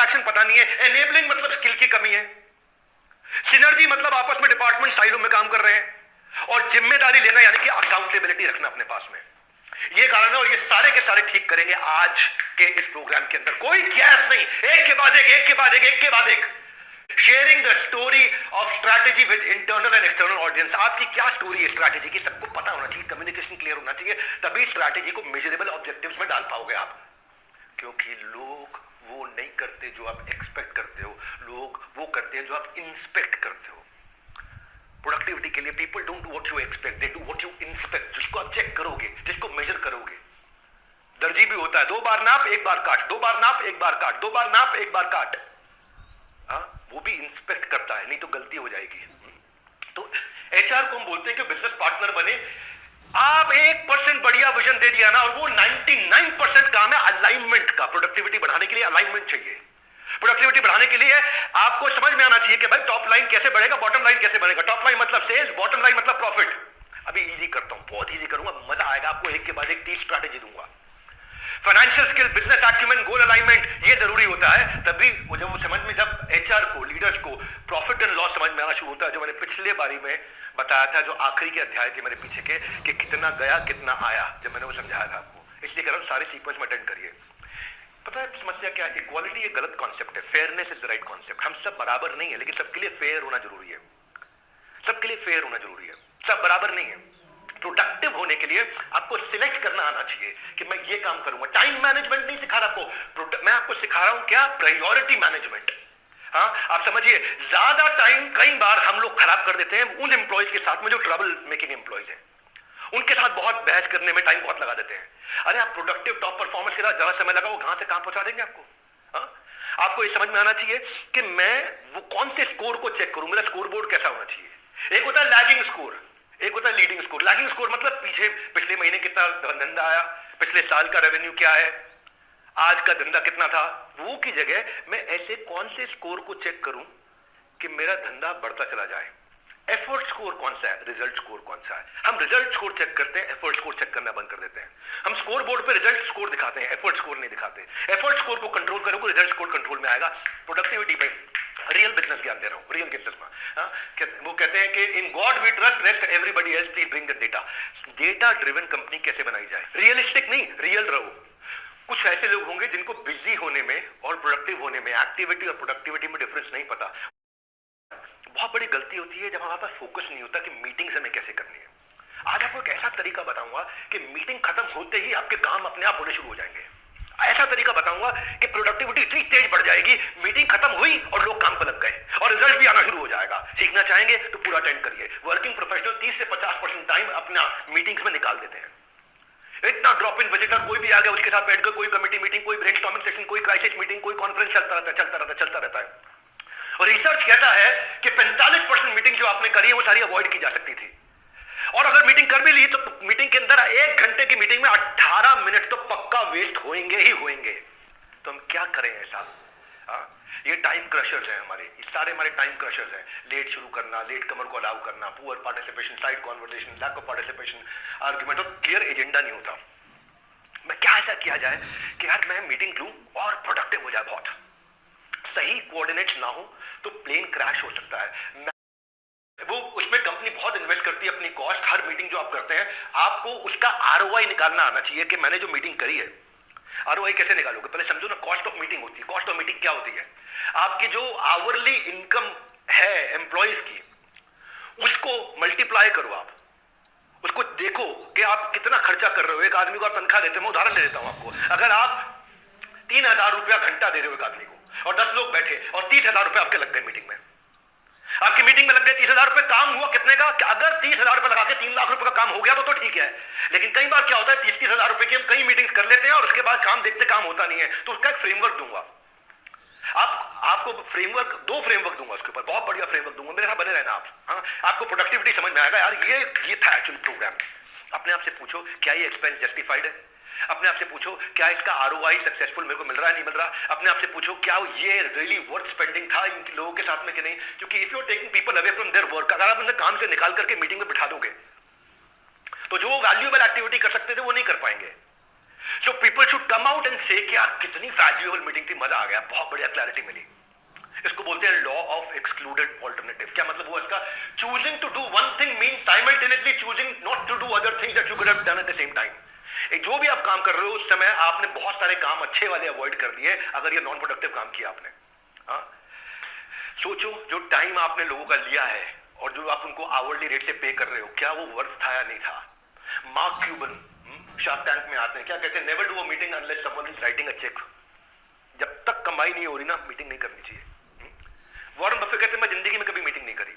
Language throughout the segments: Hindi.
एक्शन पता नहीं है, एनेबलिंग मतलब स्किल की कमी है, सिनर्जी मतलब आपस में डिपार्टमेंट साइलों में काम कर रहे हैं, और जिम्मेदारी लेना यानी कि अकाउंटेबिलिटी रखना अपने पास में। ये कारण है, और ये सारे के सारे ठीक करेंगे आज के इस प्रोग्राम के अंदर। कोई गैस नहीं, एक के बाद एक, एक के बाद एक, एक के बाद एक। Sharing the story of strategy with internal and external audience. आपकी क्या स्टोरी है स्ट्रैटेजी की, सबको पता होना चाहिए, कम्युनिकेशन क्लियर होना चाहिए, तभी स्ट्रैटेजी को मेजरेबल ऑब्जेक्टिव्स में डाल पाओगे आप। क्योंकि लोग वो नहीं करते जो आप एक्सपेक्ट करते हो, लोग वो करते हैं जो आप इंस्पेक्ट करते हो। प्रोडक्टिविटी के लिए people don't do what you expect, they do what you inspect. जिसको आप चेक करोगे, जिसको मेजर करोगे। दर्जी भी होता है, 2 बार नाप 1 बार काट, 2 बार नाप 1 बार काट, 2 बार नाप 1 बार काट। वो भी इंस्पेक्ट करता है, नहीं तो गलती हो जाएगी। तो एचआर को हम बोलते हैं कि बिजनेस पार्टनर बने। आप 1% बढ़िया विजन दे दिया ना, और वो 99% काम है अलाइनमेंट का। प्रोडक्टिविटी बढ़ाने के लिए अलाइनमेंट चाहिए। प्रोडक्टिविटी बढ़ाने के लिए आपको समझ में आना चाहिए कि भाई टॉप लाइन कैसे बढ़ेगा, बॉटम लाइन कैसे बढ़ेगा। टॉप लाइन मतलब सेल्स, बॉटम लाइन मतलब प्रॉफिट। अभी इजी करता हूं, बहुत इजी करूंगा, मजा आएगा आपको। एक के बाद एक 30 स्ट्रैटेजी दूंगा। फाइनेंशियल स्किल, बिजनेस एक्यूमेन, गोल अलाइनमेंट, ये जरूरी होता है। तभी वो जब वो समझ में, जब एचआर को, लीडर्स को प्रॉफिट एंड लॉस समझ में आना शुरू होता है, जो मैंने पिछले बारी में बताया था, जो आखिरी के अध्याय थे मेरे पीछे के, कि कितना गया कितना आया, जब मैंने वो समझाया था आपको। इसलिए कह रहा हूं सारे सीक्वेंस में अटेंड करिए। पता है समस्या क्या है? इक्वालिटी एक गलत कॉन्सेप्ट है, fairness is the right concept. हम सब बराबर नहीं है, लेकिन सबके लिए फेयर होना जरूरी है। सबके लिए फेयर होना जरूरी है, सब बराबर नहीं है। प्रोडक्टिव होने के लिए आपको सिलेक्ट करना आना चाहिए कि मैं ये काम करूंगा। टाइम मैनेजमेंट नहीं सिखा रहा आपको, मैं आपको सिखा रहा हूं क्या, प्रायोरिटी मैनेजमेंट। हाँ, आप समझिए, ज्यादा टाइम कई बार हम लोग खराब कर देते हैं उन एम्प्लॉयज के साथ में जो ट्रबल मेकिंग एम्प्लॉयज हैं। उनके साथ बहुत बहस करने में टाइम बहुत लगा देते हैं। अरे आप प्रोडक्टिव टॉप परफॉर्मेंस के साथ ज्यादा समय लगाओ, कहां से कहां पहुंचा देंगे आपको। हाँ? आपको ये समझ में आना चाहिए कि मैं वो कौन से स्कोर को चेक करूं, मेरा स्कोर बोर्ड कैसा होना चाहिए। एक होता है लैगिंग स्कोर, एक होता है लीडिंग स्कोर। लैगिंग स्कोर मतलब पिछले महीने कितना धंधा आया, पिछले साल का रेवेन्यू क्या है, आज का धंधा कितना था। वो की जगह मैं ऐसे कौन से स्कोर को चेक करूं कि मेरा धंधा बढ़ता चला जाए। एफर्ट स्कोर कौन सा है, रिजल्ट स्कोर कौन सा है। हम रिजल्ट स्कोर चेक करते हैं, एफर्ट स्कोर चेक करना बंद कर देते हैं। हम स्कोर बोर्ड पे रिजल्ट स्कोर दिखाते हैं, एफर्ट स्कोर नहीं दिखाते। एफर्ट स्कोर को कंट्रोल करोगे, रिजल्ट स्कोर कंट्रोल में आएगा। प्रोडक्टिविटी पे रियल बिजनेस ज्ञान दे रहा हूं, रियल बिजनेस में। वो कहते हैं कि in God we trust, rest everybody else, please bring the data. Data driven company कैसे बनाई जाए, रियलिस्टिक नहीं, रियल रहो। कुछ ऐसे लोग होंगे जिनको बिजी होने में और प्रोडक्टिव होने में, एक्टिविटी और प्रोडक्टिविटी में डिफरेंस नहीं पता। बहुत बड़ी गलती होती है जब हमारे पास फोकस नहीं होता कि मीटिंग्स हमें कैसे करनी है। आज आपको एक ऐसा तरीका बताऊंगा कि मीटिंग खत्म होते ही आपके काम अपने आप होने शुरू हो जाएंगे। ऐसा तरीका बताऊंगा कि प्रोडक्टिविटी इतनी तेज बढ़ जाएगी, मीटिंग खत्म हुई और लोग काम पर लग गए और रिजल्ट भी आना शुरू हो जाएगा। सीखना चाहेंगे तो पूरा अटेंड करिए। वर्किंग प्रोफेशनल 30 से 50% टाइम अपना मीटिंग्स में निकाल देते हैं। इतना ड्रॉप इन विजिटर कोई भी आ गया उसके साथ बैठ गए, कोई कमेटी मीटिंग, कोई ब्रेनस्टॉर्मिंग सेशन, कोई क्राइसिस मीटिंग, कोई कॉन्फ्रेंस चलता रहता है। और रिसर्च कहता है कि 45% मीटिंग जो आपने करी है वो सारी अवॉइड की जा सकती थी। और अगर मीटिंग कर भी ली तो मीटिंग के अंदर 1 घंटे की मीटिंग में 18 मिनट तो पक्का वेस्ट होंगे ही होंगे। तो हम क्या करें ऐसा? ये टाइम क्रशर्स हैं हमारे, ये सारे हमारे टाइम क्रशर्स हैं। लेट शुरू करना, लेट कमर को अलाउ करना, poor participation, side conversation, lack of participation, argument और क्लियर एजेंडा नहीं होता। मैं क्या ऐसा किया जाए कि यार मैं मीटिंग लूं और प्रोडक्टिव हो जाए। बहुत सही कोऑर्डिनेट ना हो तो प्लेन क्रैश हो सकता है। वो उसमें कंपनी बहुत इन्वेस्ट करती है अपनी कॉस्ट। हर मीटिंग जो आप करते हैं आपको उसका आरओआई निकालना आना चाहिए कि मैंने जो मीटिंग करी है। आरओआई कैसे निकालोगे? पहले समझो ना, कॉस्ट ऑफ मीटिंग होती है। कॉस्ट ऑफ मीटिंग क्या होती है? आपकी जो आवरली इनकम है एम्प्लॉयज की, उसको मल्टीप्लाई करो। आप उसको देखो कि आप कितना खर्चा कर रहे हो। एक आदमी को आप तनख्वाह देते हो, मैं उदाहरण दे देता हूं आपको। अगर आप 3000 रुपया घंटा दे रहे हो एक आदमी को और 10 लोग बैठे और 30,000 रुपए आपके लग गए मीटिंग में, आपकी मीटिंग में लग गए 30,000 रुपए, काम हुआ कितने का? अगर 30,000 रुपए लगा के 3 लाख रुपए का काम हो गया तो ठीक है। लेकिन कई बार क्या होता है, 30,000 रुपए की हम कई मीटिंग्स कर लेते हैं और उसके बाद काम देखते काम होता नहीं है। तो उसका एक फ्रेमवर्क दूंगा आपको फ्रेमवर्क, 2 फ्रेमवर्क दूंगा उसके ऊपर, बहुत बढ़िया फ्रेमवर्क दूंगा। मेरे साथ बने रहना आप। हाँ, आपको प्रोडक्टिविटी समझ में आएगा। यार ये था एक्चुअली प्रोग्राम। अपने आप से पूछो क्या ये एक्सपेंस जस्टिफाइड है। अपने आप से पूछो क्या इसका आरओआई सक्सेसफुल मेरे को मिल रहा है नहीं मिल रहा। अपने आप से पूछो क्या ये रियली वर्थ स्पेंडिंग था इन लोगों के साथ में कि नहीं। क्योंकि if you are taking people away from their work, अगर आप उन्हें काम से निकाल करके मीटिंग में बिठा दोगे तो जो वैल्यूएबल एक्टिविटी कर सकते थे वो नहीं कर पाएंगे। So people should come out and से कि यार कितनी वैल्यूएबल मीटिंग थी, मजा आ गया, बहुत बढ़िया क्लैरिटी मिली। इसको बोलते हैं लॉ ऑफ एक्सक्लूडेड ऑल्टरनेटिव। क्या मतलब हुआ इसका? Choosing to do one thing means simultaneously choosing not to do other things that you could have done at the same time. जो भी आप काम कर रहे हो उस समय आपने बहुत सारे काम अच्छे वाले अवॉइड कर दिए अगर ये नॉन प्रोडक्टिव काम किया आपने। हाँ, सोचो जो टाइम आपने लोगों का लिया है और जो आप उनको आवरली रेट से पे कर रहे हो, क्या वो वर्थ था या नहीं था? मार्क क्यूबन शार्क टैंक में आते हैं, क्या कहते हैं? Never do a meeting unless someone is writing a cheque. जब तक कमाई नहीं हो रही ना, मीटिंग नहीं करनी चाहिए। वॉरेन बफेट कहते हैं मैं जिंदगी में कभी मीटिंग नहीं करी।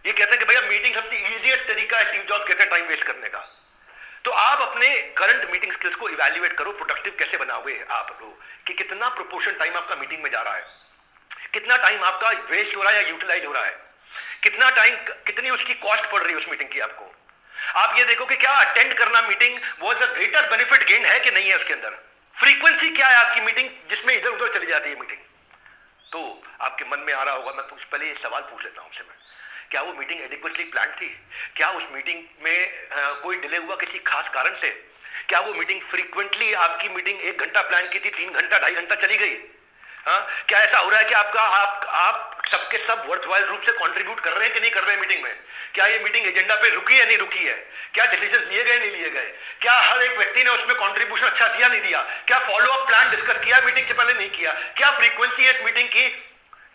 ये कहते हैं कि भैया मीटिंग सबसे इजीएस्ट तरीका है, स्टीव जॉब्स कहते हैं, टाइम वेस्ट करने का। तो आप अपने करंट मीटिंग स्किल्स को इवैल्यूएट करो, प्रोडक्टिव कैसे बनाओगे आप लोग, कि कितना प्रोपोर्शन टाइम आपका मीटिंग में जा रहा है, कितना टाइम आपका वेस्ट हो रहा है या यूटिलाइज हो रहा है, कितना टाइम, कितनी उसकी कॉस्ट पड़ रही है उस मीटिंग की आपको। आप ये देखो कि क्या अटेंड करना meeting was a greater benefit gain है कि नहीं है, उसके अंदर फ्रीक्वेंसी क्या है आपकी मीटिंग जिसमें इधर उधर चली जाती है मीटिंग। तो आपके मन में आ रहा होगा, मैं पहले ये सवाल पूछ लेता हूं आपसे, मैं क्या वो मीटिंग एडिक्वेटली प्लान थी? क्या उस मीटिंग में कोई डिले हुआ किसी खास कारण से? क्या वो मीटिंग फ्रीक्वेंटली, आपकी मीटिंग 1 घंटा प्लान की थी, 3 घंटा 2.5 घंटा चली गई? क्या ऐसा हो रहा है कि आप सबके सब वर्थवाइल रूप से कंट्रीब्यूट कर रहे हैं कि नहीं कर रहे हैं मीटिंग में? क्या ये मीटिंग एजेंडा पे रुकी है नहीं रुकी है? क्या डिसीजन लिए गए नहीं लिए गए? क्या हर एक व्यक्ति ने उसमें कंट्रीब्यूशन अच्छा दिया नहीं दिया? क्या फॉलो अप प्लान डिस्कस किया मीटिंग से पहले नहीं किया? क्या फ्रीक्वेंसी है इस मीटिंग की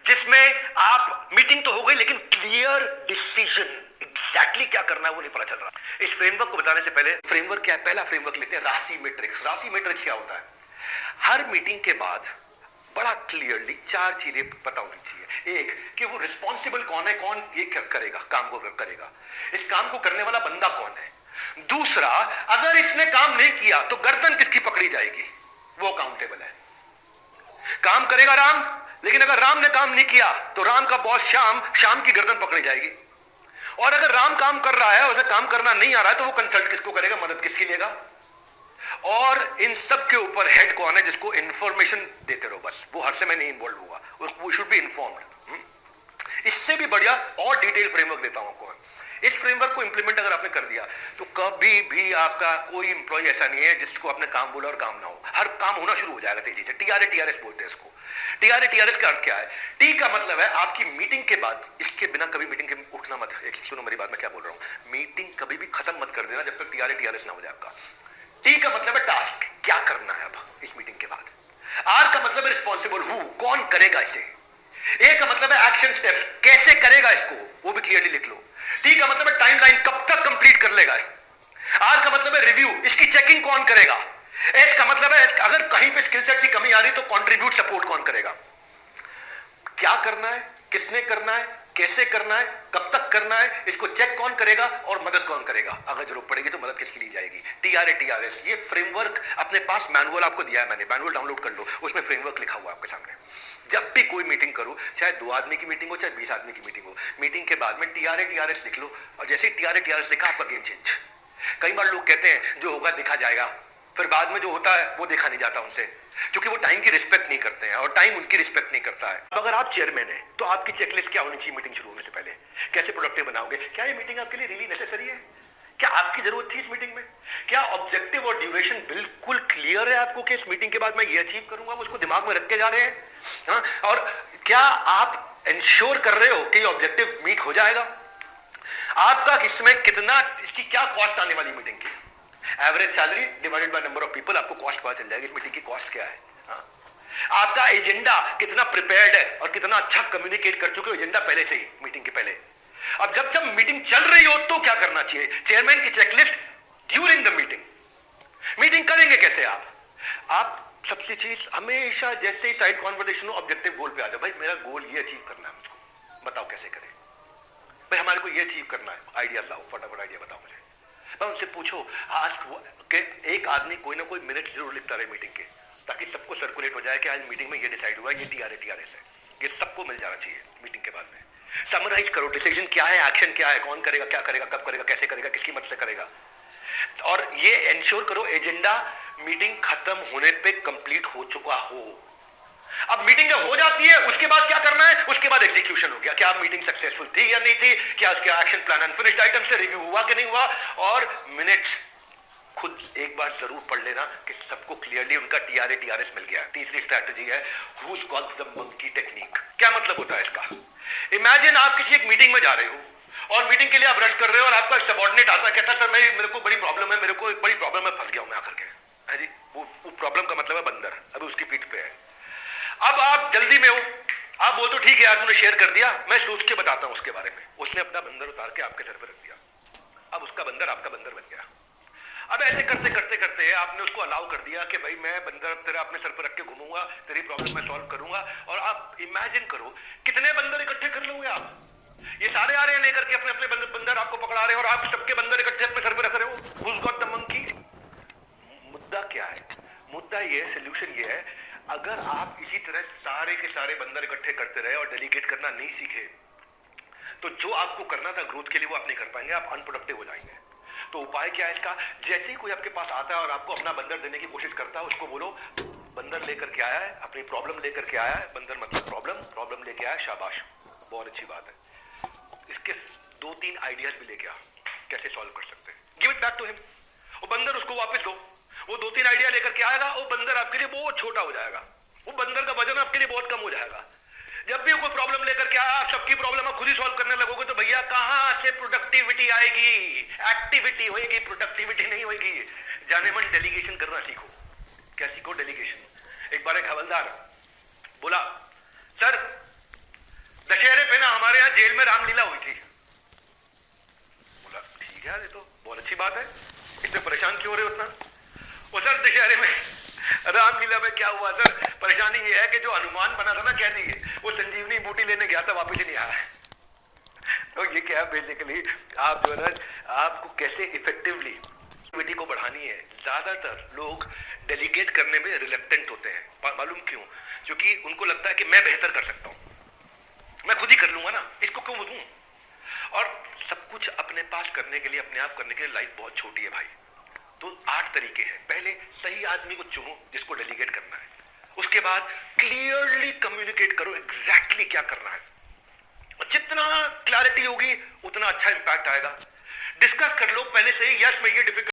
जिसमें आप, मीटिंग तो हो गई लेकिन क्लियर डिसीजन एग्जैक्टली क्या करना है वो नहीं पता चल रहा। इस फ्रेमवर्क को बताने से पहले, फ्रेमवर्क क्या है? पहला फ्रेमवर्क लेते हैं राशि मैट्रिक्स। राशि मैट्रिक्स क्या होता है? हर मीटिंग के बाद बड़ा क्लियरली 4 चीजें पता होनी चाहिए। एक, कि वो रिस्पॉन्सिबल कौन है, कौन ये करेगा, काम को करेगा, इस काम को करने वाला बंदा कौन है। दूसरा, अगर इसने काम नहीं किया तो गर्दन किसकी पकड़ी जाएगी, वो अकाउंटेबल है। काम करेगा राम, लेकिन अगर राम ने काम नहीं किया तो राम का बॉस शाम की गर्दन पकड़ी जाएगी। और अगर राम काम कर रहा है, उसे काम करना नहीं आ रहा है, तो वो कंसल्ट किसको करेगा, मदद किसकी लेगा। और इन सब के ऊपर हेड कौन है, जिसको इंफॉर्मेशन देते रहो, बस वो हर समय नहीं इन्वॉल्व होगा, वो शुड बी इन्फॉर्म्ड। इससे भी बढ़िया और डिटेल फ्रेमवर्क देता हूं आपको। इस फ्रेमवर्क को इंप्लीमेंट अगर आपने कर दिया तो कभी भी आपका कोई इंप्लॉय ऐसा नहीं है जिसको आपने काम बोला और काम ना हो। हर काम होना शुरू हो जाएगा तेजी से। टीआरएस बोलते हैं इसको। टीआरएस का अर्थ क्या है? टी का मतलब है आपकी मीटिंग के बाद, इसके बिना कभी मीटिंग के उठना मत। सुनो मेरी बात, मैं क्या बोल रहा हूं। मीटिंग कभी भी खत्म मत कर देना जब तक टीआरएस ना हो जाए आपका। टी का मतलब है टास्क, क्या करना है अब इस मीटिंग के बाद। आर का मतलब है रिस्पॉन्सिबल, हु, कौन करेगा इसे। ए का मतलब है एक्शन स्टेप्स, कैसे करेगा इसको, वो भी क्लियरली लिख लो। टी का मतलब है टाइमलाइन, कब तक कंप्लीट कर लेगा। आर का मतलब है रिव्यू, इसकी चेकिंग कौन करेगा। एस का मतलब है अगर कहीं पे स्किल सेट की कमी आ रही तो कंट्रीब्यूट सपोर्ट कौन करेगा। क्या करना है, किसने करना है, कैसे करना है, कब तक करना है, इसको चेक कौन करेगा और मदद कौन करेगा। अगर जरूरत पड़ेगी तो मदद किसकी ली जाएगी। टीआरएस, ये फ्रेमवर्क अपने पास मैनुअल आपको दिया है मैंने, मैनुअल डाउनलोड कर लो, उसमें फ्रेमवर्क लिखा हुआ है आपके सामने। जब भी कोई मीटिंग करो, चाहे 2 आदमी की मीटिंग हो चाहे 20 आदमी की मीटिंग हो, मीटिंग के बाद में टीआरएस लिख लो। और जैसे ही टीआरएस लिखा, आपका गेम चेंज। कई बार लोग कहते हैं जो होगा देखा जाएगा, फिर बाद में जो होता है वो देखा नहीं जाता उनसे, क्योंकि वो टाइम की रिस्पेक्ट नहीं करते हैं और टाइम उनकी रिस्पेक्ट नहीं करता है। अब अगर आप चेयरमैन हैं तो आपकी चेकलिस्ट क्या होनी चाहिए मीटिंग शुरू होने से पहले? कैसे प्रोडक्टिव बनाओगे? क्या ये मीटिंग आपके लिए रियली नेसेसरी है? क्या आपकी जरूरत थी इस मीटिंग में? क्या ऑब्जेक्टिव और ड्यूरेशन बिल्कुल क्लियर है आपको कि इस मीटिंग के बाद मैं ये अचीव करूंगा, उसको दिमाग में रख के जा रहे हैं? हाँ, और क्या आप इंश्योर कर रहे हो कि ऑब्जेक्टिव मीट हो जाएगा? आपका इसमें कितना, इसकी क्या कॉस्ट आने वाली मीटिंग की? Average salary divided by number of people, आपको कॉस्ट पता चल जाएगी इस मीटिंग की कॉस्ट क्या है। हाँ? आपका एजेंडा कितना प्रिपेयर्ड है और कितना अच्छा कम्युनिकेट कर चुके हो एजेंडा पहले से ही, मीटिंग के पहले। अब जब मीटिंग चल रही हो तो क्या करना चाहिए? चेयरमैन की checklist during the meeting. Meeting करेंगे कैसे आप सबसे चीज हमेशा जैसे ही साइड कॉन्वर्सेशन हो, ऑब्जेक्टिव गोल पे आ जाओ। भाई मेरा गोल ये अचीव करना है, मुझको बताओ कैसे करें। भाई हमारे को ये अचीव करना है, आइडियाज लाओ, फटाफट आइडिया बताओ मुझे। भाई उनसे पूछो, आस्क के एक आदमी कोई ना कोई मिनट जरूर लिखता रहे मीटिंग के, ताकि सबको सर्कुलेट हो जाए कि आज मीटिंग में ये डिसाइड हुआ, ये टीआरएस है, ये सबको मिल जाना चाहिए मीटिंग के बाद में। समराइज करो, डिसीजन क्या है, एक्शन क्या है, कौन करेगा, क्या करेगा, कब करेगा, कैसे करेगा, किसकी मदद से करेगा। और ये इंश्योर करो एजेंडा मीटिंग खत्म होने पे कंप्लीट हो चुका हो। अब मीटिंग जब हो जाती है उसके बाद क्या करना है? उसके बाद एग्जीक्यूशन हो गया। क्या मीटिंग सक्सेसफुल थी या नहीं थी, क्या उसके एक्शन प्लान अनफिनिश्ड आइटम से रिव्यू हुआ कि नहीं हुआ, और मिनट्स खुद एक बार जरूर पढ़ लेना कि सबको क्लियरली उनका टीआरएस मिल गया। तीसरी स्ट्रैटेजी है who's got the monkey technique. क्या मतलब होता है इसका? इमेजिन आप किसी एक मीटिंग में जा रहे हो और मीटिंग के लिए आप रश कर रहे हो और आपका सबॉर्डिनेट आता है, कहता है सर मेरे को बड़ी प्रॉब्लम है, मेरे को एक बड़ी प्रॉब्लम है, फंस गया हूं मैं आकर के। है जी, वो प्रॉब्लम का मतलब है बंदर, अभी उसकी पीठ पे है। अब आप जल्दी में हो, आप बोल तो ठीक है यार तूने शेयर कर दिया, मैं सोच के बताता हूं उसके बारे में। उसने अपना बंदर उतार के आपके सर पर रख दिया, अब उसका बंदर आपका बंदर बन गया। अब ऐसे करते करते करते आपने उसको अलाउ कर दिया कि भाई मैं बंदर तेरा अपने सर पर रख के घूमूंगा, तेरी प्रॉब्लम मैं सॉल्व करूंगा। और आप इमेजिन करो कितने बंदर इकट्ठे कर लोगे आप। ये सारे आ रहे हैं लेकर के अपने अपने बंदर आपको पकड़ा रहे हैं और आप सबके बंदर इकट्ठे अपने सर पर रख रहे हो। Who's got the monkey? मुद्दा क्या है? मुद्दा ये, सोल्यूशन ये है, अगर आप इसी तरह सारे के सारे बंदर इकट्ठे करते रहे और डेलीगेट करना नहीं सीखे तो जो आपको करना था ग्रोथ के लिए वो आप नहीं कर पाएंगे, आप अनप्रोडक्टिव हो जाएंगे। तो उपाय क्या है इसका? जैसे ही कोई आपके पास आता है और आपको अपना बंदर देने की कोशिश करता है, उसको बोलो बंदर लेकर के आया है, अपनी प्रॉब्लम लेकर के आया है, बंदर मतलब प्रॉब्लम लेके आया, शाबाश, बहुत अच्छी बात है। इसके 2-3 आइडियाज भी लेके आ, कैसे सॉल्व कर सकते हैं। Give it back to him, वो बंदर उसको वापस दो। वो 2-3 आइडिया लेकर के आएगा, वो बंदर आपके लिए बहुत छोटा हो जाएगा, वो बंदर का वजन आपके लिए बहुत कम हो जाएगा। जब भी कोई प्रॉब्लम लेकर के आया, आप सबकी प्रॉब्लम आप खुद ही सॉल्व करने लगोगे तो भैया कहां से प्रोडक्टिविटी आएगी? एक्टिविटी होएगी, प्रोडक्टिविटी नहीं होएगी। जाने मन डेलीगेशन करना सीखो। क्या सीखो? डेलीगेशन। एक बार एक हवलदार बोला सर दशहरे पे ना हमारे यहां जेल में रामलीला हुई थी। बोला ठीक है, ये तो बहुत अच्छी बात है, इसमें परेशान क्यों हो रहे हो उतना? वो सर दशहरे में रामलीला में क्या हुआ सर, परेशानी ये है कि जो हनुमान बना था ना कैदी, वो संजीवनी बूटी लेने गया था, वापस ही नहीं आया। तो ये क्या है बेसिकली, आप जो है ना, आपको कैसे इफेक्टिवली एक्टिविटी को बढ़ानी है। ज्यादातर लोग डेलीगेट करने में रिलेक्टेंट होते हैं, मालूम क्यों? क्योंकि उनको लगता है कि मैं बेहतर कर सकता हूं, मैं खुद ही कर लूंगा ना, इसको क्यों दूं। और सब कुछ अपने पास करने के लिए, अपने आप करने के लिए लाइफ बहुत छोटी है भाई। तो 8 तरीके हैं। पहले सही आदमी को चुनो जिसको डेलीगेट करना है, उसके बाद क्लियरली कम्युनिकेट करो एग्जैक्टली क्या करना है। और जितना क्लैरिटी होगी उतना अच्छा इंपैक्ट आएगा। डिस्कस कर लो पहले से ही, यस मैं ये डिफिकल्ट